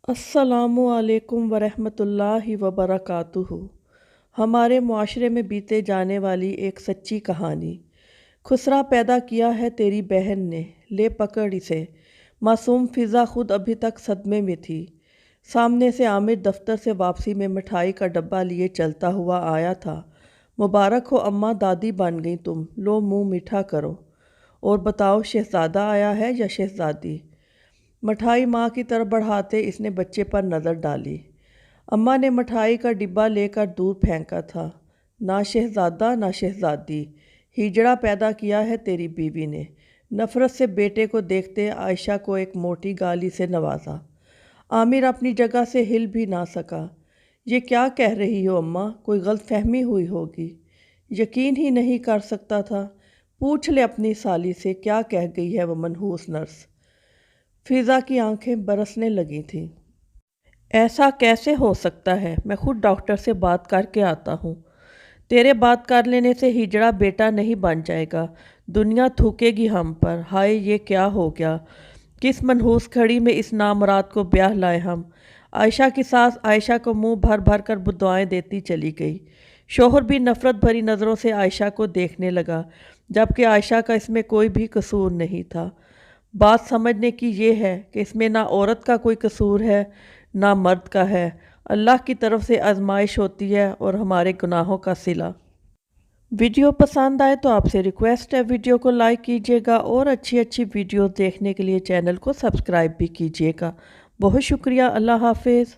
अस्सलामु अलैकुम वरहमतुल्लाहि वबरकातुहू। हमारे मुआशरे में बीते जाने वाली एक सच्ची कहानी। खुसरा पैदा किया है तेरी बहन ने, ले पकड़ इसे। मासूम फ़िज़ा खुद अभी तक सदमे में थी। सामने से आमिर दफ्तर से वापसी में मिठाई का डब्बा लिए चलता हुआ आया था। मुबारक हो अम्मा, दादी बन गई तुम, लो मुंह मीठा करो। और बताओ, शहज़ादा आया है या शहज़ादी? मिठाई माँ की तरफ बढ़ाते इसने बच्चे पर नज़र डाली। अम्मा ने मिठाई का डिब्बा लेकर दूर फेंका था। ना शहज़ादा ना शहज़ादी, हिजड़ा पैदा किया है तेरी बीवी ने। नफ़रत से बेटे को देखते आयशा को एक मोटी गाली से नवाजा। आमिर अपनी जगह से हिल भी ना सका। ये क्या कह रही हो अम्मा, कोई गलतफहमी हुई होगी। यकीन ही नहीं कर सकता था। पूछ ले अपनी साली से क्या कह गई है वो मनहूस नर्स। फ़िज़ा की आंखें बरसने लगी थीं। ऐसा कैसे हो सकता है, मैं खुद डॉक्टर से बात करके आता हूँ। तेरे बात कर लेने से हिजड़ा बेटा नहीं बन जाएगा, दुनिया थूकेगी हम पर। हाय, ये क्या हो गया। किस मनहूस खड़ी में इस नामराद को ब्याह लाए हम। आयशा की सास आयशा को मुंह भर भर कर दुआएं देती चली गई। शोहर भी नफ़रत भरी नज़रों से आयशा को देखने लगा, जबकि आयशा का इसमें कोई भी कसूर नहीं था। बात समझने की ये है कि इसमें ना औरत का कोई कसूर है ना मर्द का है। अल्लाह की तरफ से आजमाइश होती है और हमारे गुनाहों का सिला। वीडियो पसंद आए तो आपसे रिक्वेस्ट है, वीडियो को लाइक कीजिएगा और अच्छी अच्छी वीडियो देखने के लिए चैनल को सब्सक्राइब भी कीजिएगा। बहुत शुक्रिया। अल्लाह हाफिज़।